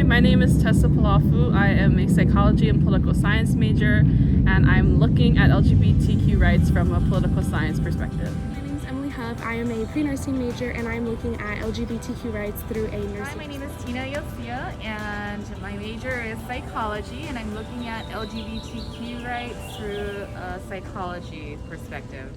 my name is Tessa Palafu. I am a psychology and political science major, and I'm looking at LGBTQ rights from a political science perspective. My name is Emily Hub. I am a pre-nursing major, and I'm looking at LGBTQ rights through a nursing. Hi, my name is Tina Yosia, and my major is psychology, and I'm looking at LGBTQ rights through a psychology perspective.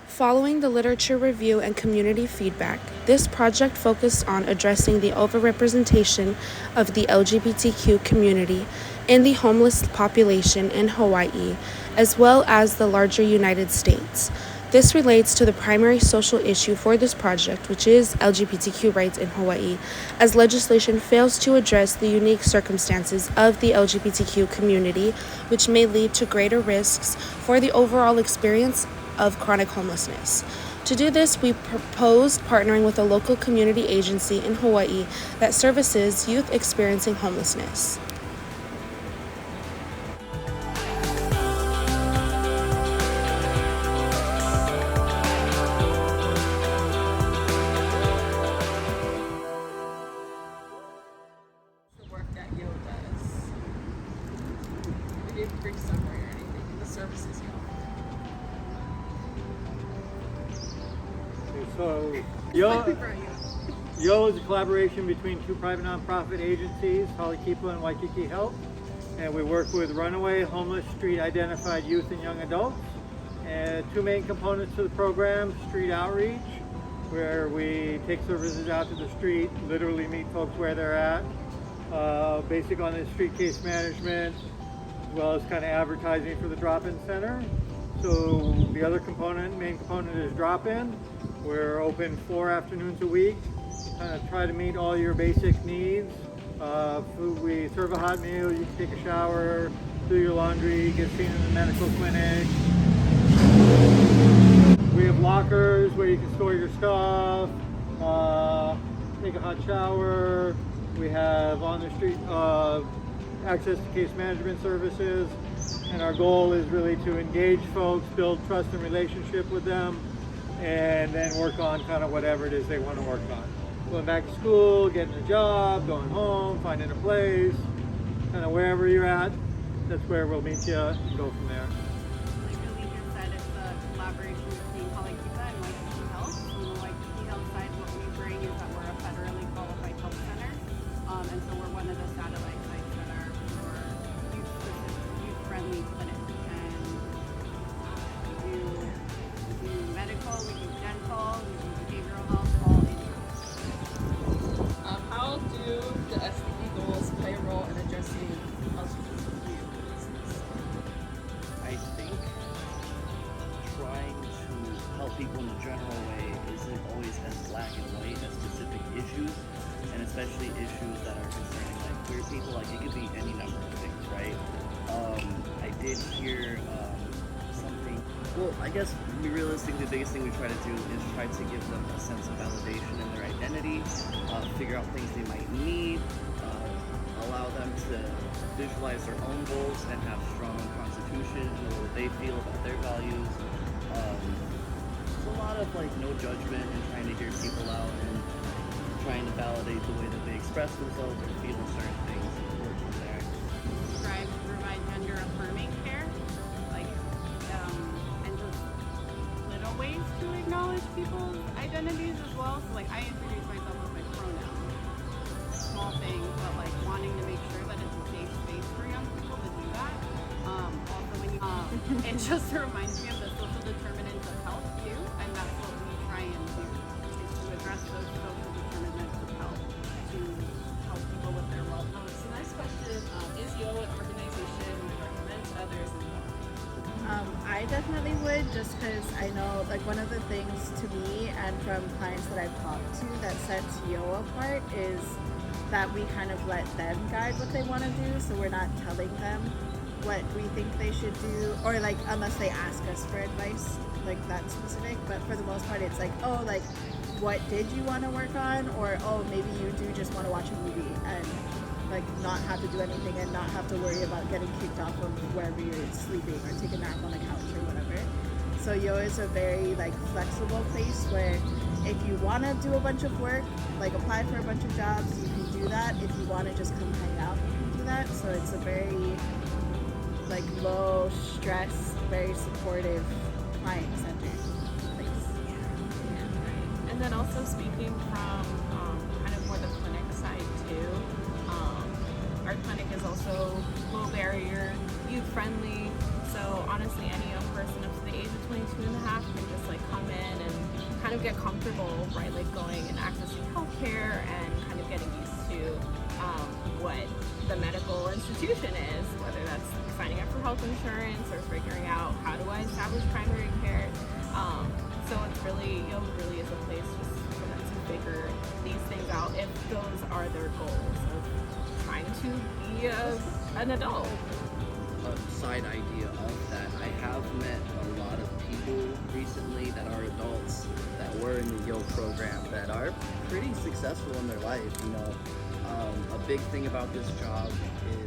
Following the literature review and community feedback, this project focused on addressing the overrepresentation of the LGBTQ community in the homeless population in Hawaii, as well as the larger United States. This relates to the primary social issue for this project, which is LGBTQ rights in Hawaii, as legislation fails to address the unique circumstances of the LGBTQ community, which may lead to greater risks for the overall experience of chronic homelessness. To do this, we proposed partnering with a local community agency in Hawaii that services youth experiencing homelessness. The work that Yo does. We gave a brief summary or anything, the services So, Yo is a collaboration between two private nonprofit agencies, Halekipa and Waikiki Health, and we work with runaway, homeless, street identified youth and young adults. And two main components to the program: street outreach, where we take services out to the street, literally meet folks where they're at, basic on the street case management, as well as kind of advertising for the drop-in center. So the other component, main component, is drop-in. We're open 4 afternoons a week, kind of try to meet all your basic needs. Food, we serve a hot meal, you can take a shower, do your laundry, get seen in the medical clinic. We have lockers where you can store your stuff, take a hot shower. We have on the street access to case management services, and our goal is really to engage folks, build trust and relationship with them, and then work on kind of whatever it is they want to work on. Going back to school, getting a job, going home, finding a place, kind of wherever you're at, that's where we'll meet you and go from there. Like Alicia said, it's a collaboration between Halekipa and Waikiki Health. On the Waikiki Health side, what we bring is that we're a federally qualified health center, and so we're one of the satellite sites that are for youth-friendly clinics. And we do medical, we do dental, we do behavioral health, all in-house. How do the SDG goals play a role in addressing LGBTQ homelessness? I think trying to help people in a general way isn't always as black and white as specific issues, and especially issues that are concerning like queer people. Like it could be any number of things, right? I did hear something. Well, I guess realistically, the biggest thing we try to do is try to give them a sense of validation in their identity, figure out things they might need, allow them to visualize their own goals and have strong constitution, know what they feel about their values. There's a lot of like no judgment and trying to hear people out and trying to validate the way that they express themselves or feel certain things and work from there. Strive to provide gender affirming care, and just little ways to acknowledge people's identities as well. So like I introduce myself with my pronouns, small things, but like wanting to make sure that it's a safe space for young people to do that. Also when you, it just reminds me of the social determinants of health too, and that's what we try and do, is to address those social determinants of health to help people with their well-being. So next question, is Yo an organization you would recommend to others and why? I definitely would, just because I know, like, one of the things to me and from clients that I've talked to that sets Yo apart is that we kind of let them guide what they want to do, so we're not telling them what we think they should do, or like unless they ask us for advice, like that specific. But for the most part, it's like, oh, like, what did you want to work on, or oh, maybe you do just want to watch a movie and like not have to do anything and not have to worry about getting kicked off of wherever you're sleeping or take a nap on a couch or whatever. So Yo is a very like flexible place where if you want to do a bunch of work, like apply for a bunch of jobs, you can do that. If you want to just come hang out, you can do that. So it's a very like low stress, very supportive client centered place. And then also speaking from kind of more the clinic side too, our clinic is also low barrier, youth friendly. So honestly, any young person up to the age of 22 and a half can just like come in and kind of get comfortable, right? Like going and accessing healthcare and kind of getting used to what the medical institution is, whether that's signing up for health insurance or figuring out how do I establish primary care. So it's really, really is a place just for them to figure these things out if those are their goals of trying to be an adult. A side idea of that, I have met a lot of people recently that are adults that were in the YO program that are pretty successful in their life. A big thing about this job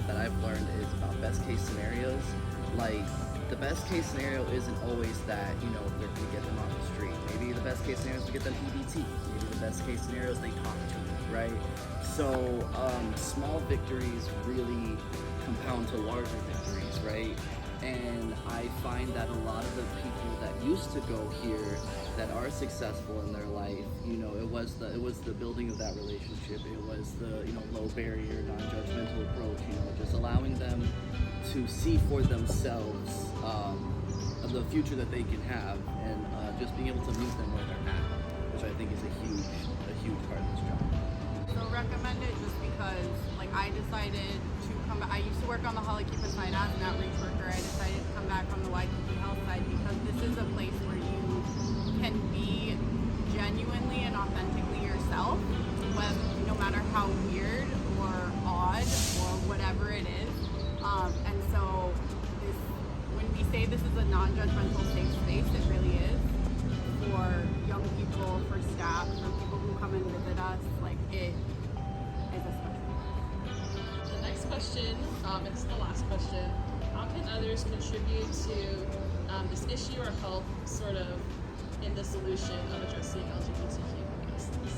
that I've learned is about best case scenarios. Like, the best case scenario isn't always that, we get them off the street. Maybe the best case scenario is we get them EBT. Maybe the best case scenario is they talk to me, right? So small victories really compound to larger victories, right? And I find that a lot of the people that used to go here that are successful in their life, it was the building of that relationship. It was the low barrier, non-judgmental approach. Just allowing them to see for themselves the future that they can have, and just being able to meet them where they're at, which I think is a huge part of this job. So recommend it just because, like, I decided to come back. I used to work on the Halakipa side as an outreach worker. I decided to come back on the Waikiki Health side because this is a place where you can be genuinely and authentically yourself, no matter how weird or odd or whatever it is. And so when we say this is a non-judgmental safe space, it really is for young people, for staff, for people who come and visit us. Like, it is a special place. The next question, it's the last question. How can others contribute to this issue or help sort of in the solution of addressing LGBTQ homelessness?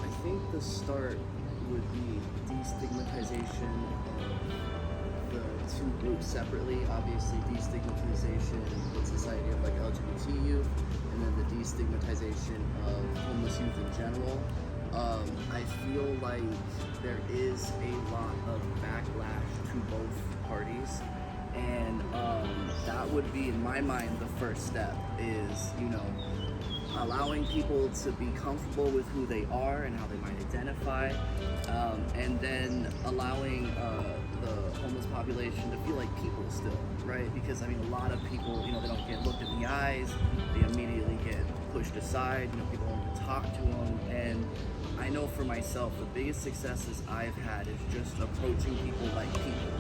I think the start would be destigmatization of the two groups separately. Obviously, destigmatization in society of like LGBT youth, and then the destigmatization of homeless youth in general. I feel like there is a lot of backlash to both parties, and that would be, in my mind, the first step is, allowing people to be comfortable with who they are and how they might identify, and then allowing the homeless population to feel like people still, right? Because, a lot of people, they don't get looked in the eyes, they immediately get pushed aside, people don't even talk to them, and I know for myself, the biggest successes I've had is just approaching people like people,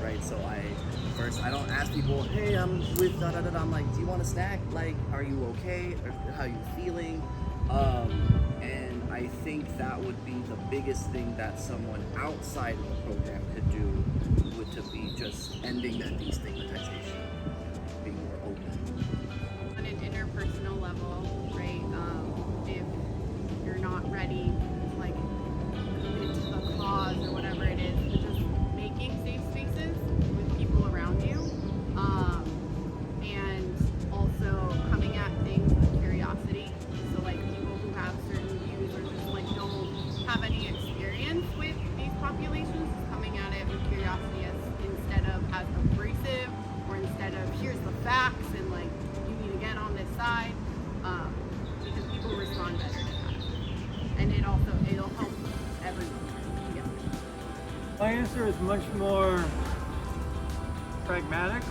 right? So I don't ask people, hey, I'm with da-da-da-da. I'm like, do you want a snack? Like, are you okay? Or how are you feeling? And I think that would be the biggest thing that someone outside of the program could do, would to be just ending that destigmatization, being more open. On an interpersonal level, right? If you're not ready, like, commit to the cause or whatever it is, but just making safe spaces with people around you, and also coming at things with curiosity. So, like, people who have certain views or just like don't have any experience with these populations, coming at it with curiosity instead of as abrasive, or instead of here's the facts and like you need to get on this side, because people respond better to that, and it'll help everyone together. My answer is much more pragmatic,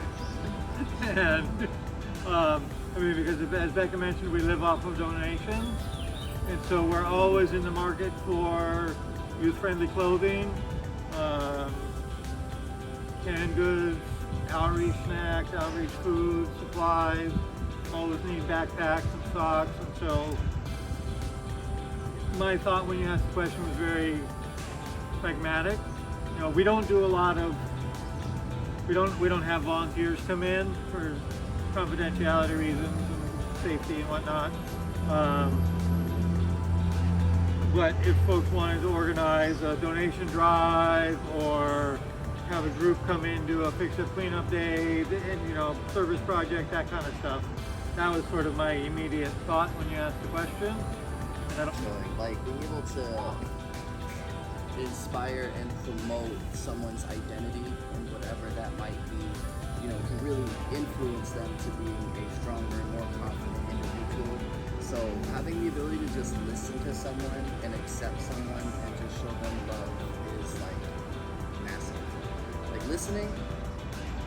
and because as Becca mentioned, we live off of donations, and so we're always in the market for youth-friendly clothing, canned goods, outreach snacks, outreach food, supplies. Always need backpacks and socks, and so my thought when you asked the question was very pragmatic. We don't do a lot of, we don't have volunteers come in for confidentiality reasons and safety and whatnot. But if folks wanted to organize a donation drive or have a group come in, do a fix-up cleanup day, and, you know, service project, that kind of stuff, that was sort of my immediate thought when you asked the question. And I don't Like being able to inspire and promote someone's identity and whatever that might be, you know, can really influence them to being a stronger, more confident individual. So having the ability to just listen to someone and accept someone and just show them love is like massive. Like listening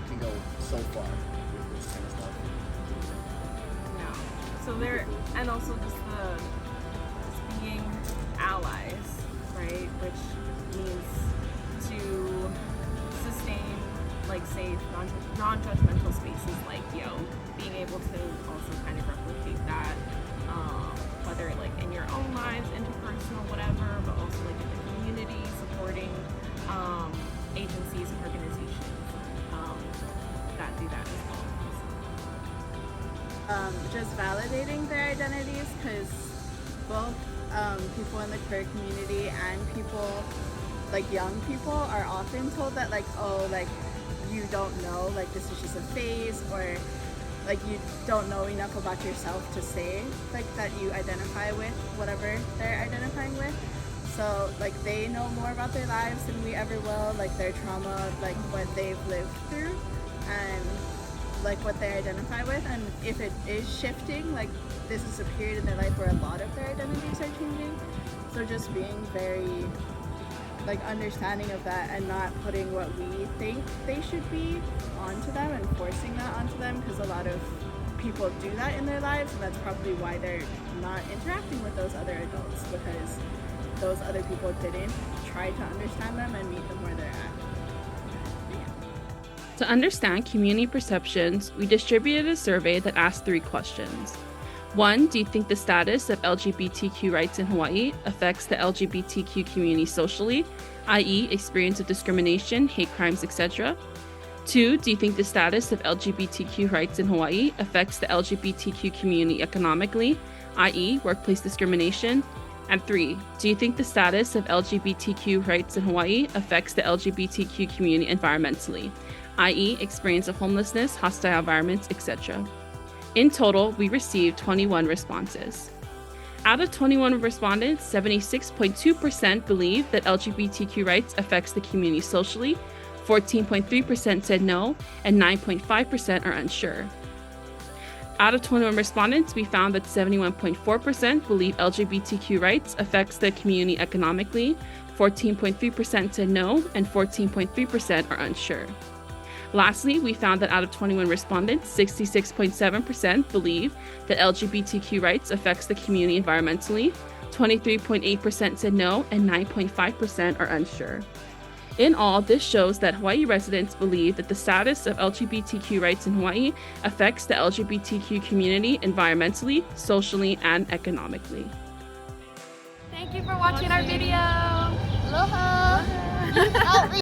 can go so far with this kind of stuff. Yeah. So there, and also just being allies, right? Which means to sustain like safe, non-judgmental spaces like Yo, being able to also kind of replicate that, whether like in your own lives, interpersonal, whatever, but also like in the community, supporting agencies and organizations that do that as well. Just validating their identities, because both people in the queer community and people, like young people, are often told that like, oh, like you don't know, like this is just a phase, or like you don't know enough about yourself to say like that you identify with whatever they're identifying with. So like they know more about their lives than we ever will, like their trauma, like what they've lived through and like what they identify with. And if it is shifting, like this is a period in their life where a lot of their identities are changing. So just being very like understanding of that and not putting what we think they should be onto them and forcing that onto them, because a lot of people do that in their lives, and that's probably why they're not interacting with those other adults, because those other people didn't try to understand them and meet them where they're at. To understand community perceptions, we distributed a survey that asked 3 questions. 1. Do you think the status of LGBTQ rights in Hawaii affects the LGBTQ community socially, i.e. experience of discrimination, hate crimes, etc.? 2. Do you think the status of LGBTQ rights in Hawaii affects the LGBTQ community economically, i.e. workplace discrimination? And 3. Do you think the status of LGBTQ rights in Hawaii affects the LGBTQ community environmentally, i.e. experience of homelessness, hostile environments, etc.? In total, we received 21 responses. Out of 21 respondents, 76.2% believe that LGBTQ rights affects the community socially, 14.3% said no, and 9.5% are unsure. Out of 21 respondents, we found that 71.4% believe LGBTQ rights affects the community economically, 14.3% said no, and 14.3% are unsure. Lastly, we found that out of 21 respondents, 66.7% believe that LGBTQ rights affects the community environmentally, 23.8% said no, and 9.5% are unsure. In all, this shows that Hawaii residents believe that the status of LGBTQ rights in Hawaii affects the LGBTQ community environmentally, socially, and economically. Thank you for watching our video. Aloha.